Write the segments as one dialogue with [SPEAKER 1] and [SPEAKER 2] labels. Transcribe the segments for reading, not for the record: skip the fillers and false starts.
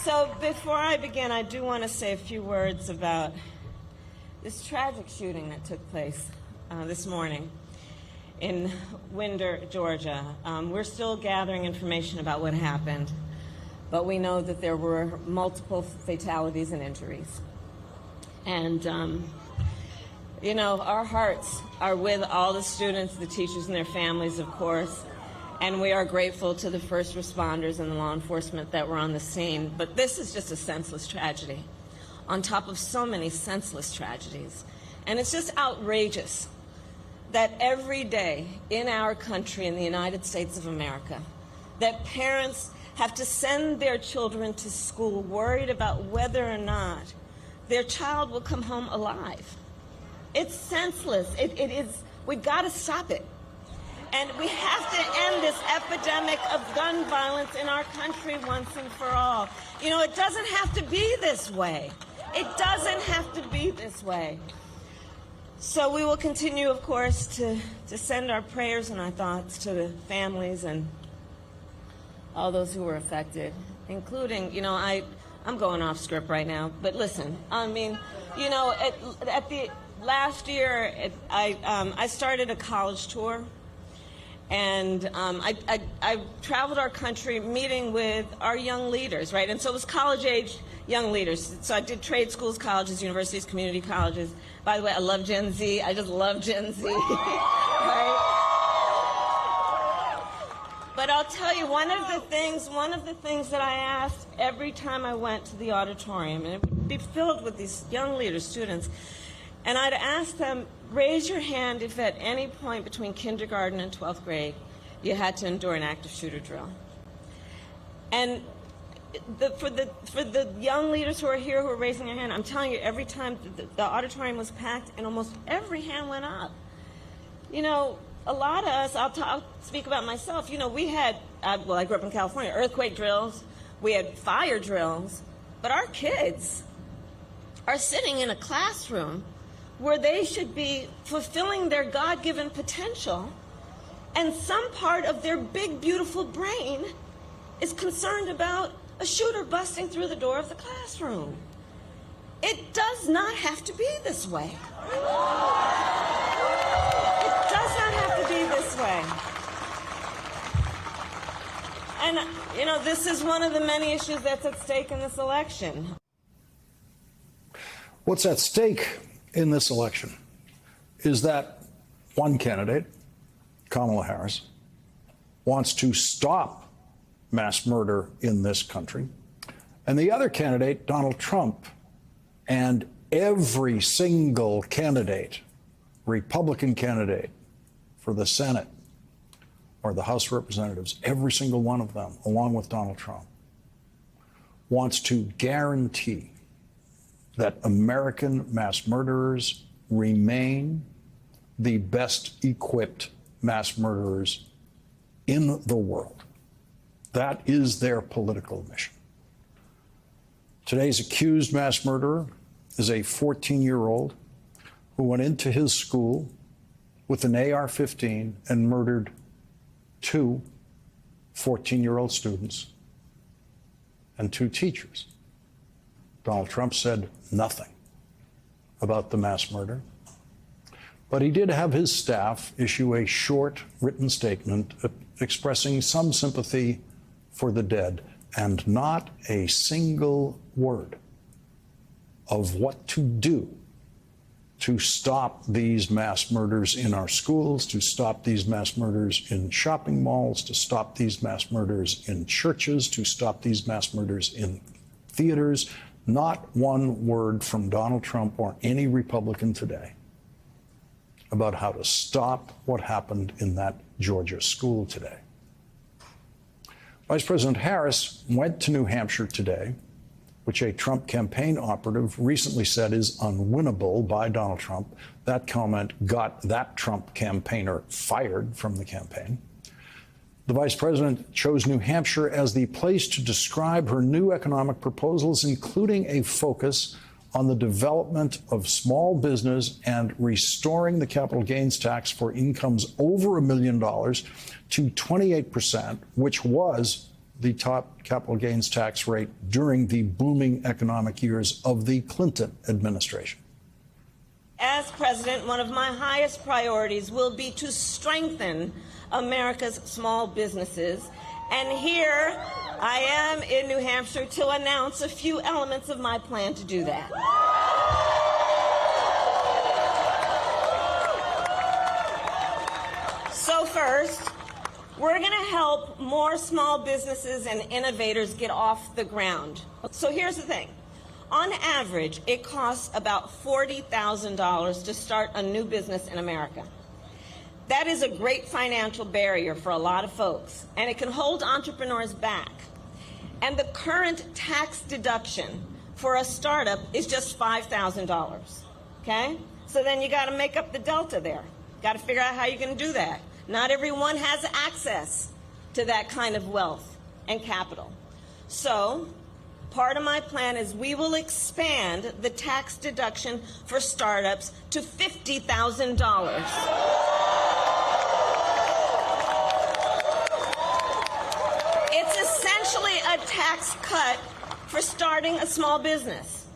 [SPEAKER 1] So before I begin, I do want to say a few words about this tragic shooting that took place this morning in Winder, Georgia. We're still gathering information about what happened, but we know that there were multiple fatalities and injuries. And, you know, our hearts are with all the students, the teachers, and their families, of course. And we are grateful to the first responders and the law enforcement that were on the scene. But this is just a senseless tragedy on top of so many senseless tragedies. And it's just outrageous that every day in our country, in the United States of America, that parents have to send their children to school worried about whether or not their child will come home alive. It's senseless. It is, we've got to stop it. And we have to end this epidemic of gun violence in our country once and for all. You know, it doesn't have to be this way. It doesn't have to be this way. So we will continue, of course, to send our prayers and our thoughts to the families and all those who were affected, including, you know, I'm going off script right now, but listen, I mean, you know, at the last year, I started a college tour. And I traveled our country meeting with our young leaders, right? And so it was college-age young leaders. So I did trade schools, colleges, universities, community colleges. By the way, I love Gen Z. I just love Gen Z, right? But I'll tell you, one of the things that I asked every time I went to the auditorium, and it would be filled with these young leaders, students, and I'd ask them, raise your hand if at any point between kindergarten and 12th grade you had to endure an active shooter drill. And for the young leaders who are here who are raising their hand, I'm telling you, every time the auditorium was packed and almost every hand went up. You know, a lot of us, I'll speak about myself, you know, we had, well, I grew up in California, earthquake drills, we had fire drills, but our kids are sitting in a classroom where they should be fulfilling their God-given potential, and some part of their big, beautiful brain is concerned about a shooter busting through the door of the classroom. It does not have to be this way. It does not have to be this way. And, you know, this is one of the many issues that's at stake in this election.
[SPEAKER 2] What's at stake in this election is that one candidate, Kamala Harris, wants to stop mass murder in this country, and the other candidate, Donald Trump, and every single candidate, Republican candidate for the Senate or the House of Representatives, every single one of them, along with Donald Trump, wants to guarantee that American mass murderers remain the best equipped mass murderers in the world. That is their political mission. Today's accused mass murderer is a 14-year-old who went into his school with an AR-15 and murdered two 14-year-old students and two teachers. Donald Trump said nothing about the mass murder, but he did have his staff issue a short written statement expressing some sympathy for the dead, and not a single word of what to do to stop these mass murders in our schools, to stop these mass murders in shopping malls, to stop these mass murders in churches, to stop these mass murders in theaters. Not one word from Donald Trump or any Republican today about how to stop what happened in that Georgia school today. Vice President Harris went to New Hampshire today, which a Trump campaign operative recently said is unwinnable by Donald Trump. That comment got that Trump campaigner fired from the campaign. The vice president chose New Hampshire as the place to describe her new economic proposals, including a focus on the development of small business and restoring the capital gains tax for incomes over $1 million to 28%, which was the top capital gains tax rate during the booming economic years of the Clinton administration.
[SPEAKER 1] As president, one of my highest priorities will be to strengthen America's small businesses. And here I am in New Hampshire to announce a few elements of my plan to do that. So first, we're going to help more small businesses and innovators get off the ground. So here's the thing. On average, it costs about $40,000 to start a new business in America. That is a great financial barrier for a lot of folks, and it can hold entrepreneurs back. And the current tax deduction for a startup is just $5,000, okay? So then you got to make up the delta there. Got to figure out how you're going to do that. Not everyone has access to that kind of wealth and capital. So part of my plan is we will expand the tax deduction for startups to $50,000. It's essentially a tax cut for starting a small business.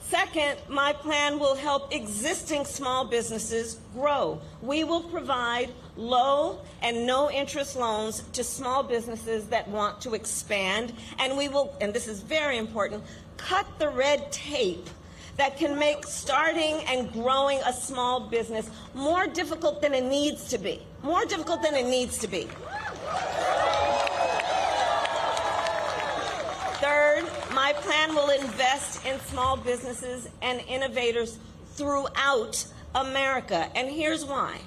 [SPEAKER 1] Second, my plan will help existing small businesses grow. We will provide low and no interest loans to small businesses that want to expand, and we will, and this is very important, cut the red tape that can make starting and growing a small business more difficult than it needs to be. More difficult than it needs to be. Third, my plan will invest in small businesses and innovators throughout America. And here's why.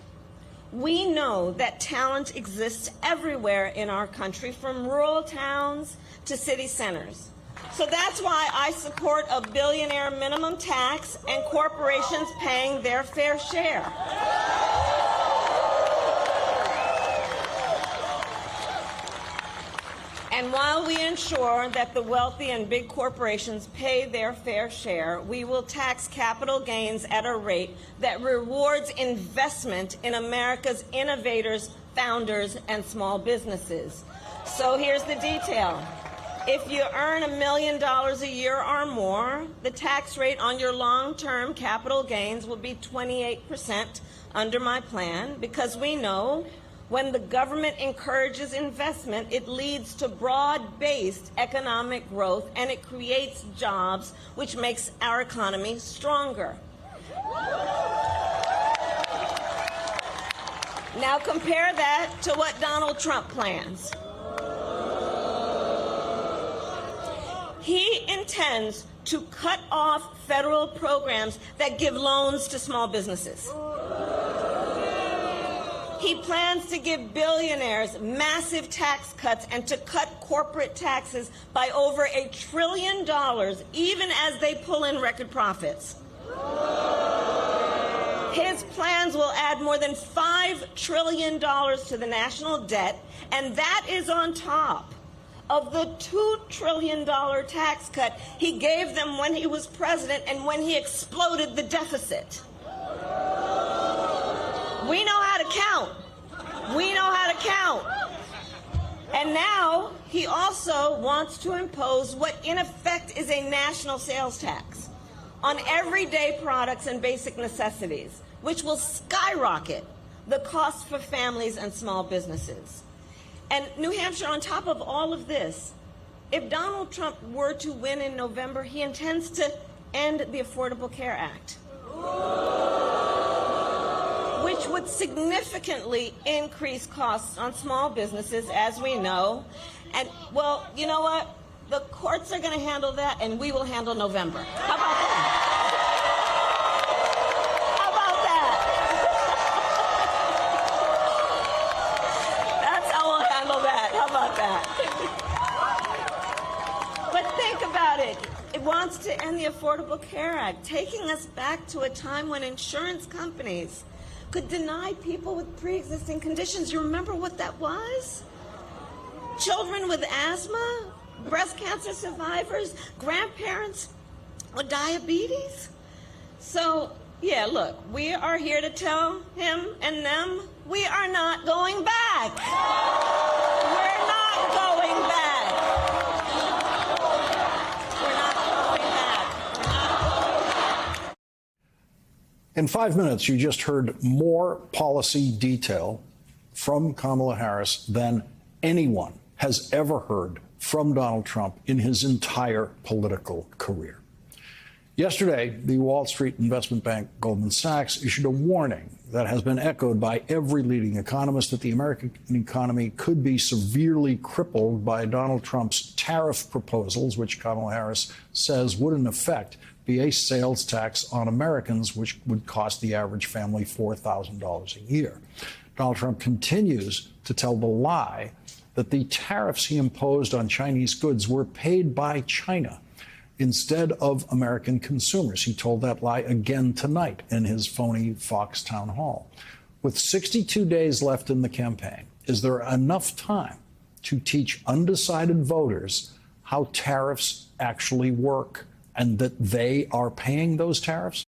[SPEAKER 1] We know that talent exists everywhere in our country, from rural towns to city centers. So that's why I support a billionaire minimum tax and corporations paying their fair share. And while we ensure that the wealthy and big corporations pay their fair share, we will tax capital gains at a rate that rewards investment in America's innovators, founders, and small businesses. So here's the detail. If you earn $1 million a year or more, the tax rate on your long-term capital gains will be 28% under my plan, because we know when the government encourages investment, it leads to broad-based economic growth, and it creates jobs, which makes our economy stronger. Now compare that to what Donald Trump plans. He intends to cut off federal programs that give loans to small businesses. He plans to give billionaires massive tax cuts and to cut corporate taxes by over $1 trillion, even as they pull in record profits. His plans will add more than $5 trillion to the national debt, and that is on top of the $2 trillion tax cut he gave them when he was president and when he exploded the deficit. We know how to count. We know how to count. And now he also wants to impose what in effect is a national sales tax on everyday products and basic necessities, which will skyrocket the costs for families and small businesses. And New Hampshire, on top of all of this, if Donald Trump were to win in November, he intends to end the Affordable Care Act, which would significantly increase costs on small businesses, as we know. And, well, you know what? The courts are going to handle that, and we will handle November. How about that? How about that? That's how we'll handle that. How about that? But think about it. It wants to end the Affordable Care Act, taking us back to a time when insurance companies could deny people with pre-existing conditions. You remember what that was? Children with asthma, breast cancer survivors, grandparents with diabetes. So, yeah, look, we are here to tell him and them we are not going back. We're not going back.
[SPEAKER 2] In 5 minutes, you just heard more policy detail from Kamala Harris than anyone has ever heard from Donald Trump in his entire political career. Yesterday, the Wall Street investment bank Goldman Sachs issued a warning that has been echoed by every leading economist that the American economy could be severely crippled by Donald Trump's tariff proposals, which Kamala Harris says would in effect be a sales tax on Americans, which would cost the average family $4,000 a year. Donald Trump continues to tell the lie that the tariffs he imposed on Chinese goods were paid by China instead of American consumers. He told that lie again tonight in his phony Fox town hall. With 62 days left in the campaign, is there enough time to teach undecided voters how tariffs actually work and that they are paying those tariffs?